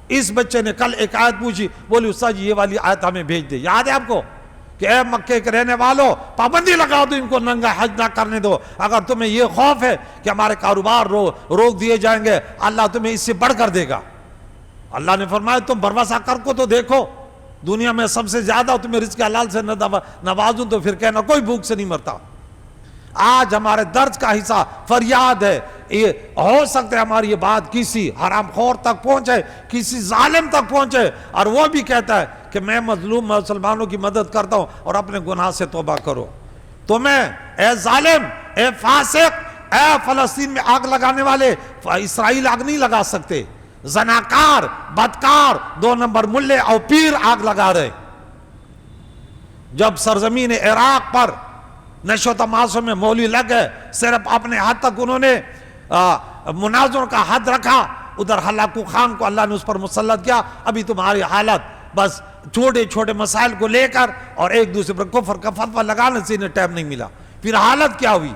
اس بچے نے کل ایک آیت پوچھی، بولی استاد جی یہ والی آیت ہمیں بھیج دے. یاد ہے آپ کو کہ اے مکے کے رہنے والوں پابندی لگا دو، ان کو ننگا حج نہ کرنے دو. اگر تمہیں یہ خوف ہے کہ ہمارے کاروبار روک دیے جائیں گے، اللہ تمہیں اس سے بڑھ کر دے گا. اللہ نے فرمایا تم بھروسہ کر کو تو دیکھو، دنیا میں سب سے زیادہ تمہیں رزق حلال سے نوازوں تو پھر کہنا کوئی بھوک سے نہیں مرتا. آج ہمارے درد کا حصہ فریاد ہے. یہ ہو سکتا ہے ہماری یہ بات کسی حرام خور تک پہنچے، کسی ظالم تک پہنچے، اور وہ بھی کہتا ہے کہ میں مظلوم مسلمانوں کی مدد کرتا ہوں اور اپنے گناہ سے توبہ کرو. تمہیں اے ظالم، اے فاسق، اے فلسطین میں آگ لگانے والے، اسرائیل آگ نہیں لگا سکتے. زناکار، بدکار، 2 نمبر ملے اور پیر آگ لگا رہے. جب سرزمین عراق پر نشو و تماشوں میں مولوی لگ گئے، صرف اپنے حد تک انہوں نے مناظروں کا حد رکھا، ادھر ہلاکو خان کو اللہ نے اس پر مسلط کیا. ابھی تمہاری حالت بس چھوٹے چھوٹے مسائل کو لے کر اور ایک دوسرے پر کفر کا فتویٰ لگانے سے انہیں ٹائم نہیں ملا. پھر حالت کیا ہوئی؟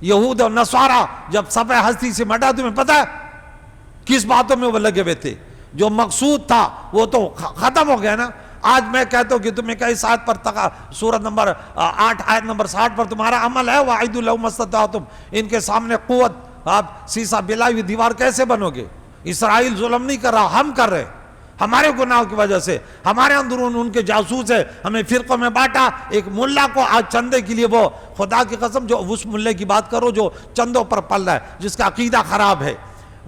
یہود اور نصارہ جب صفحہ ہستی سے مٹا، تمہیں پتہ ہے کس باتوں میں وہ لگے ہوئے تھے؟ جو مقصود تھا وہ تو ختم ہو گیا نا. آج میں کہتا ہوں کہ تمہیں کئی آیت پر سورۃ نمبر 8 آیت نمبر 60 پر تمہارا عمل ہے وَأَعِدُّوا لَهُم مَا اسْتَطَعْتُمْ. ان کے سامنے قوت، آپ سیسا بلائی ہوئی دیوار کیسے بنو گے؟ اسرائیل ظلم نہیں کر رہا، ہم کر رہے ہمارے گناہوں کی وجہ سے. ہمارے اندرون ان کے جاسوس ہے، ہمیں فرقوں میں بانٹا. ایک ملا کو آج چندے کے لیے، وہ خدا کی قسم جو اس ملے کی بات کرو جو چندوں پر پل رہا ہے، جس کا عقیدہ خراب ہے،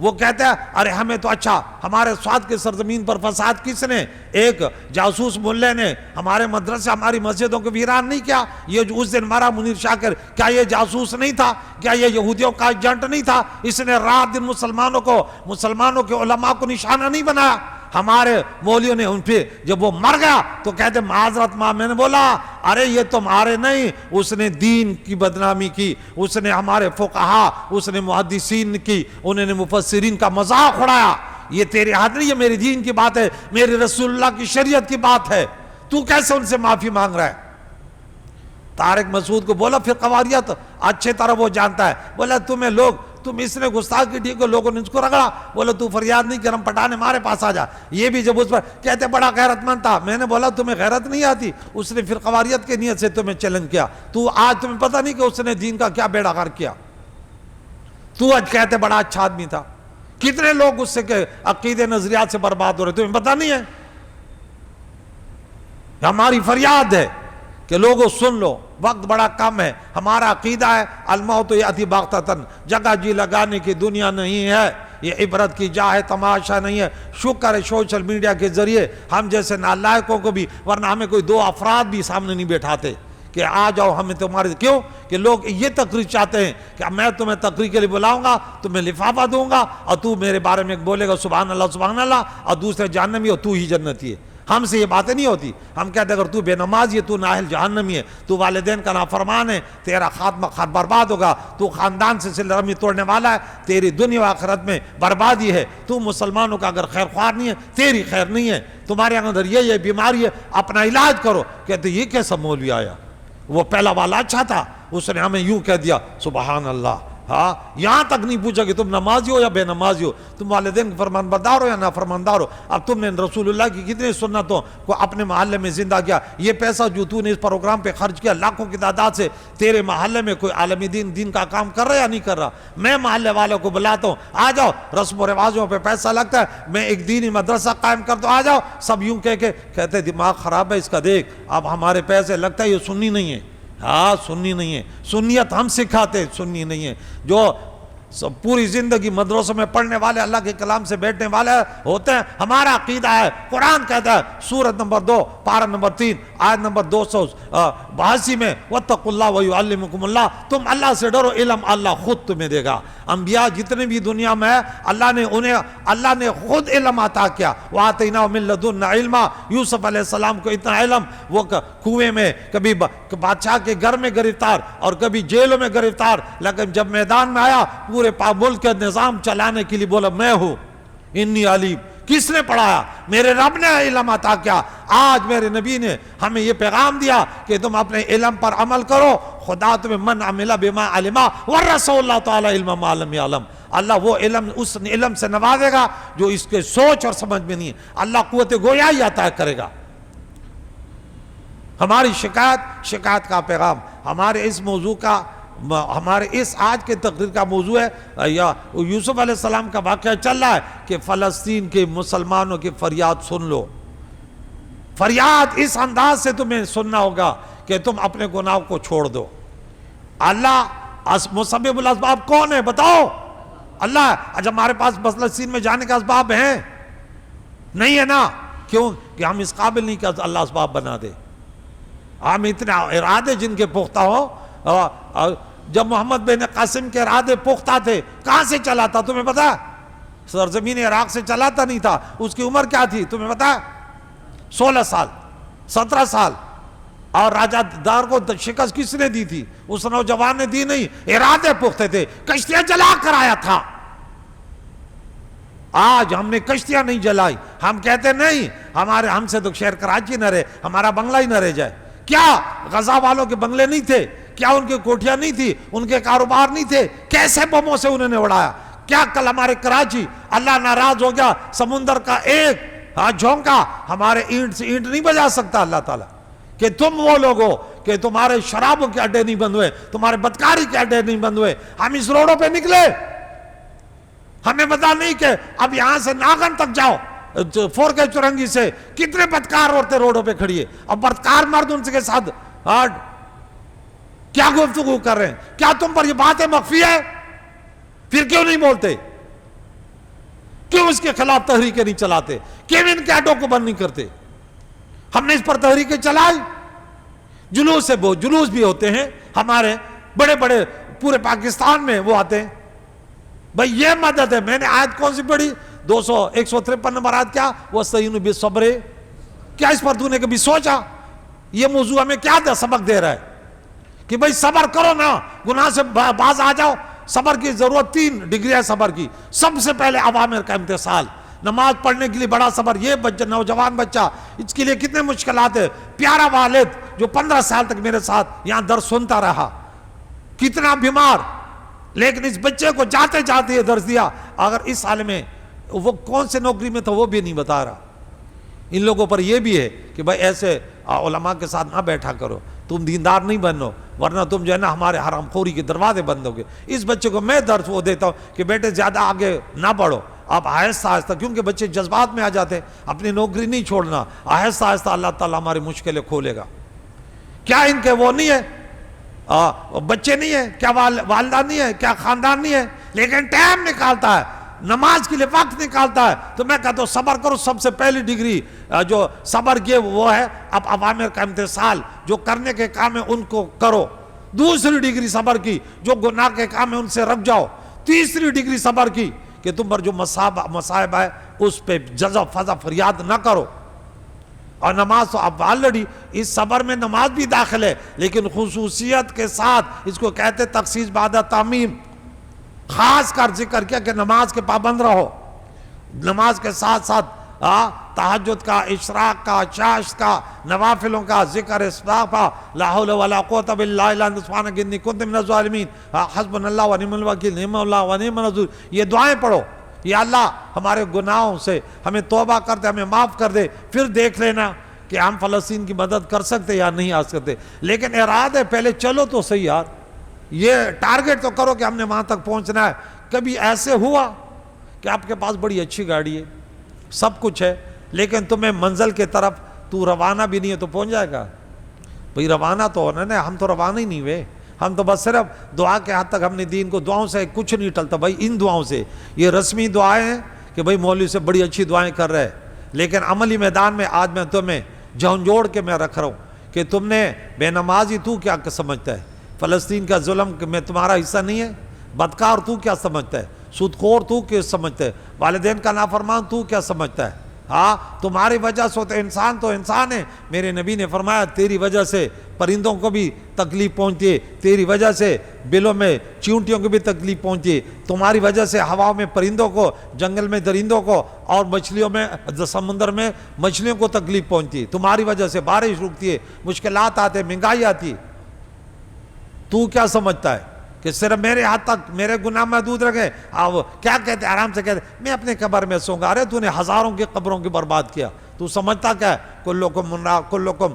وہ کہتا ہے ارے ہمیں تو اچھا، ہمارے سواد کے سرزمین پر فساد کس نے؟ ایک جاسوس ملے نے ہمارے مدرسے ہماری مسجدوں کو ویران نہیں کیا. یہ جو اس دن مرا منیر شاکر، کیا یہ جاسوس نہیں تھا؟ کیا یہ یہودیوں کا ایجنٹ نہیں تھا؟ اس نے رات دن مسلمانوں کے علماء کو نشانہ نہیں بنایا؟ ہمارے مولیوں نے ان پہ جب وہ مر گیا تو کہتے معذرت ماں. میں نے بولا ارے یہ تمہارے نہیں، اس نے دین کی بدنامی کی، اس نے ہمارے فقہا، اس نے محدثین کی، انہوں نے مفسرین کا مذاق اڑایا. یہ تیرے ہاتھ نہیں، یہ میرے دین کی بات ہے، میرے رسول اللہ کی شریعت کی بات ہے. تو کیسے ان سے معافی مانگ رہا ہے؟ طارق مسعود کو بولا پھر قواریت اچھے طرح وہ جانتا ہے. بولا تم اس نے گستاخی ٹھیک ہو، لوگوں نے اس کو رگڑا. بولا تو فریاد نہیں کر، ہم پٹھان ہمارے پاس آ جا. یہ بھی جب اس پر کہتے بڑا غیرت مند تھا. میں نے بولا تمہیں غیرت نہیں آتی؟ اس نے پھر قواریت کے نیت سے تمہیں چیلنج کیا. تو آج تمہیں پتہ نہیں کہ اس نے دین کا کیا بیڑا غرق کیا. تو آج کہتے بڑا اچھا آدمی تھا. کتنے لوگ اس سے کہ عقیدے نظریات سے برباد ہو رہے، تمہیں پتہ نہیں ہے؟ ہماری فریاد ہے کہ لوگوں سن لو، وقت بڑا کم ہے. ہمارا عقیدہ ہے الموت یأتی بغتۃ، جگہ جی لگانے کی دنیا نہیں ہے، یہ عبرت کی جا ہے، تماشا نہیں ہے. شکر ہے سوشل میڈیا کے ذریعے ہم جیسے نالائقوں کو بھی، ورنہ ہمیں کوئی 2 افراد بھی سامنے نہیں بیٹھاتے کہ آ جاؤ ہمیں تمہارے. کیوں کہ لوگ یہ تقریر چاہتے ہیں کہ میں تمہیں تقریر کے لیے بلاؤں گا، تمہیں لفافہ دوں گا اور تو میرے بارے میں بولے گا سبحان اللہ سبحان اللہ، اور دوسرے جہنمی ہو، تو ہی جنتی ہے. ہم سے یہ باتیں نہیں ہوتی. ہم کہتے ہیں اگر تو بے نمازی ہے، تو نااہل جہنمی ہے، تو والدین کا نافرمان ہے، تیرا خاتمہ برباد ہوگا، تو خاندان سے صلہ رحمی توڑنے والا ہے، تیری دنیا و آخرت میں بربادی ہے. تو مسلمانوں کا اگر خیر خواہ نہیں ہے، تیری خیر نہیں ہے، تمہارے اندر یہ بیماری ہے، اپنا علاج کرو. کہتے یہ کیسا مولوی آیا؟ وہ پہلا والا اچھا تھا، اس نے ہمیں یوں کہہ دیا سبحان اللہ. ہاں یہاں تک نہیں پوچھا کہ تم نمازی ہو یا بے نمازی ہو، تم والدین کے فرمان بردار ہو یا نافرماندار ہو. اب تم نے رسول اللہ کی کتنی سنتوں کو اپنے محلے میں زندہ کیا. یہ پیسہ جو تو نے اس پروگرام پہ خرچ کیا لاکھوں کی تعداد سے، تیرے محلے میں کوئی عالمی دین کا کام کر رہا ہے یا نہیں کر رہا؟ میں محلے والوں کو بلاتا ہوں، آ جاؤ، رسم و رواجوں پہ پیسہ لگتا ہے، میں ایک دینی مدرسہ قائم کرتا ہوں، آ جاؤ. سب یوں کہتے دماغ خراب ہے اس کا، دیکھ اب ہمارے پیسے لگتا ہے یہ سنی نہیں ہے. ہاں سنی نہیں ہے، سنیت ہم سکھاتے، سنی نہیں ہے. جو پوری زندگی مدرسوں میں پڑھنے والے، اللہ کے کلام سے بیٹھنے والے ہوتے ہیں. ہمارا عقیدہ ہے، قرآن کہتا ہے سورت نمبر 2 پارہ نمبر 3 آیت نمبر 282 میں وَاتَّقُوا اللَّهَ وَيُعَلِّمُكُمُ اللَّهُ، تم اللہ سے ڈرو، علم اللہ خود تمہیں دے گا. انبیاء جتنے بھی دنیا میں ہے، اللہ نے خود علم عطا کیا. وَآتَيْنَاهُ مِن لَّدُنَّا عِلْمًا، یوسف علیہ السلام کو اتنا علم، وہ کنویں میں، کبھی بادشاہ کے گھر میں گرفتار اور کبھی جیلوں میں گرفتار، لیکن جب میدان میں آیا پورے ملک کا نظام چلانے کے لیے بولا میں ہوں انی علیم. کس نے پڑھایا؟ میرے رب نے علم عطا کیا. آج میرے نبی نے ہمیں یہ پیغام دیا کہ تم اپنے علم پر عمل کرو. خدا تمہیں من عمل بما علم ورثہ اللہ تعالی علم ما لم یعلم. اللہ وہ علم، اس علم سے نوازے گا جو اس کے سوچ اور سمجھ میں نہیں ہے. اللہ قوت گویائی عطا کرے گا. ہماری شکایت کا پیغام ہمارے اس موضوع کا، ہمارے اس آج کے تقریر کا موضوع ہے، یا یوسف علیہ السلام کا واقعہ چل رہا ہے کہ فلسطین کے مسلمانوں کی فریاد سن لو. فریاد اس انداز سے تمہیں سننا ہوگا کہ تم اپنے گناہ کو چھوڑ دو. اللہ مسبب الاسباب کون ہے بتاؤ؟ اللہ. اچھا ہمارے پاس فلسطین میں جانے کا اسباب ہیں؟ نہیں ہے نا. کیوں؟ کہ ہم اس قابل نہیں کہ اللہ اسباب بنا دے. ہم اتنے ارادے جن کے پختہ ہو. جب محمد بن قاسم کے ارادے پختہ تھے، کہاں سے چلا تھا تمہیں پتا؟ سرزمین عراق سے چلاتا نہیں تھا. اس کی عمر کیا تھی تمہیں پتا؟ 16 سال 17 سال. اور راجہ دار کو شکست کس نے دی تھی؟ اس نوجوان نے دی نہیں. ارادے پختہ تھے. کشتیاں جلا کر آیا تھا. آج ہم نے کشتیاں نہیں جلائی. ہم کہتے نہیں ہم سے تو شہر کراچی نہ رہے، ہمارا بنگلہ ہی نہ رہ جائے. کیا غزہ والوں کے بنگلے نہیں تھے؟ کیا ان کے کوٹھیاں نہیں تھی؟ ان کے کاروبار نہیں تھے؟ کیسے بموں سے انہوں نے اڑایا؟ کیا کل ہمارے کراچی اللہ ناراض ہو گیا؟ سمندر کا ایک جھونکا ہمارے اینٹ سے اینٹ نہیں بجا سکتا اللہ تعالیٰ. کہ تم وہ لوگ ہو کہ تمہارے شرابوں کے اڈے نہیں بند ہوئے، تمہارے بدکاری کے اڈے نہیں بند ہوئے. ہم اس روڈوں پہ نکلے، ہمیں پتا نہیں کہ اب یہاں سے ناگن تک جاؤ، فورکے چرنگی سے کتنے بدکار عورتیں روڈوں پہ کھڑی ہے. اب بدکار مرد ان کے ساتھ کیا گفتگو کر رہے ہیں؟ کیا تم پر یہ باتیں مخفی ہے؟ پھر کیوں نہیں بولتے؟ کیوں اس کے خلاف تحریکیں نہیں چلاتے؟ کیوں ان کے اڈوں کو بند نہیں کرتے؟ ہم نے اس پر تحریکیں چلائی. جلوس بھی ہوتے ہیں ہمارے بڑے بڑے، پورے پاکستان میں وہ آتے ہیں. بھئی یہ مدد ہے. میں نے آیت کون سی پڑھی؟ 153 نمبر آیت. کیا وَاسْتَعِینُوا بِالصَّبْرِ؟ کیا اس پر تو نے کبھی سوچا؟ یہ موضوع ہمیں کیا سبق دے رہا ہے کہ بھئی صبر کرو نا، گناہ سے باز آ جاؤ. صبر کی ضرورت 3 ڈگری ہے صبر کی. سب سے پہلے اوامر کا امتثال. نماز پڑھنے کے لیے بڑا صبر. یہ نوجوان بچہ، اس کے لیے کتنے مشکلات ہیں. پیارا والد جو 15 سال تک میرے ساتھ یہاں درس سنتا رہا، کتنا بیمار، لیکن اس بچے کو جاتے جاتے یہ درس دیا. اگر اس حال میں وہ کون سے نوکری میں تھا وہ بھی نہیں بتا رہا. ان لوگوں پر یہ بھی ہے کہ بھائی ایسے علماء کے ساتھ نہ بیٹھا کرو، تم دیندار نہیں بنو، ورنہ تم جو ہے نا ہمارے حرام خوری کے دروازے بند ہو گے. اس بچے کو میں درس وہ دیتا ہوں کہ بیٹے زیادہ آگے نہ بڑھو، اب آہستہ آہستہ، کیونکہ بچے جذبات میں آ جاتے، اپنی نوکری نہیں چھوڑنا. آہستہ آہستہ اللہ تعالیٰ ہماری مشکلیں کھولے گا. کیا ان کے وہ نہیں ہے، بچے نہیں ہیں؟ کیا والدہ نہیں ہے؟ کیا خاندان نہیں ہے؟ لیکن ٹائم نکالتا ہے، نماز کے لیے وقت نکالتا ہے. تو میں کہتا ہوں صبر کرو. سب سے پہلی ڈگری جو صبر کی وہ ہے اب اوامر کا امتثال. جو کرنے کے کام ہے ان کو کرو. دوسری ڈگری صبر کی جو گناہ کے کام ہے ان سے رک جاؤ. تیسری ڈگری صبر کی کہ تم پر جو مصائب ہے اس پہ جزا فضا فریاد نہ کرو. اور نماز تو اب آلریڈی اس صبر میں نماز بھی داخل ہے، لیکن خصوصیت کے ساتھ. اس کو کہتے تخصیص بعد تعمیم. خاص کر ذکر کیا کہ نماز کے پابند رہو. نماز کے ساتھ ساتھ تہجد کا، اشراق کا، چاشت کا، نوافلوں کا ذکر، اسباغ، لا حول ولا قوت باللہ الا انت سبحانک انی کنت من الظالمین، حسبنا اللہ ونعم الوکیل، نعم اللہ ونعم الرسول. یہ دعائیں پڑھو. یا اللہ ہمارے گناہوں سے ہمیں توبہ کر دے، ہمیں معاف کر دے. پھر دیکھ لینا کہ ہم فلسطین کی مدد کر سکتے یا نہیں آ سکتے. لیکن ارادہ پہلے چلو تو صحیح یار. یہ ٹارگٹ تو کرو کہ ہم نے وہاں تک پہنچنا ہے. کبھی ایسے ہوا کہ آپ کے پاس بڑی اچھی گاڑی ہے، سب کچھ ہے، لیکن تمہیں منزل کے طرف تو روانہ بھی نہیں ہے تو پہنچ جائے گا؟ بھئی روانہ تو ہونا نا. ہم تو روانہ ہی نہیں ہوئے. ہم تو بس صرف دعا کے حد تک ہم نے دین کو دعاؤں سے کچھ نہیں ٹلتا بھائی، ان دعاؤں سے. یہ رسمی دعائیں ہیں کہ بھائی مولوی سے بڑی اچھی دعائیں کر رہے، لیکن عملی میدان میں آج میں تمہیں جھنجھوڑ کے میں رکھ رہا ہوں کہ تم نے بے نمازی تو کیا سمجھتا ہے؟ فلسطین کا ظلم میں تمہارا حصہ نہیں ہے؟ بدکار تو کیا سمجھتا ہے؟ سودخور تو کیا سمجھتا ہے؟ والدین کا نافرمان تو کیا سمجھتا ہے؟ ہاں تمہاری وجہ سے تو انسان ہے. میرے نبی نے فرمایا تیری وجہ سے پرندوں کو بھی تکلیف پہنچتی ہے، تیری وجہ سے بلوں میں چیونٹیوں کو بھی تکلیف پہنچتی ہے، تمہاری وجہ سے ہوا میں پرندوں کو، جنگل میں درندوں کو، اور مچھلیوں میں سمندر میں مچھلیوں کو تکلیف پہنچتی ہے. تمہاری وجہ سے بارش رکتی ہے، مشکلات آتے، مہنگائی آتی. تو کیا سمجھتا ہے کہ صرف میرے حد تک میرے گناہ محدود رکھے؟ کیا کہتے ہیں؟ آرام سے کہتے ہیں میں اپنے قبر میں سوں گا. ارے تو نے ہزاروں کی قبروں کی برباد کیا. تو سمجھتا کیا ہے؟ کلکم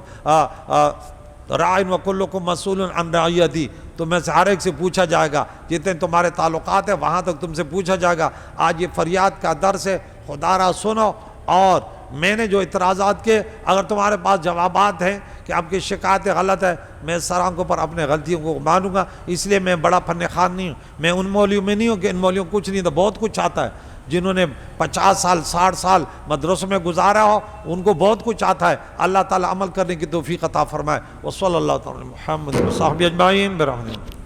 رائن و کلکم مسئول عن رعیتی. تو میں سے ہر ایک سے پوچھا جائے گا، جتنے تمہارے تعلقات ہیں وہاں تک تم سے پوچھا جائے گا. آج یہ فریاد کا درس ہے، خدا را سنو. اور میں نے جو اعتراضات کیے، اگر تمہارے پاس جوابات ہیں کہ آپ کی شکایتیں غلط ہے، میں سر آنکھوں پر اپنے غلطیوں کو مانوں گا. اس لیے میں بڑا فن خوان نہیں ہوں. میں ان مولویوں میں نہیں ہوں کہ ان مولویوں کو کچھ نہیں تھا، بہت کچھ آتا ہے. جنہوں نے 50 سال 60 سال مدرسوں میں گزارا ہو ان کو بہت کچھ آتا ہے. اللہ تعالیٰ عمل کرنے کی توفیق عطا فرمائے. وصلی اللہ تعالی محمد و صحبہ اجمعین برحمتہ.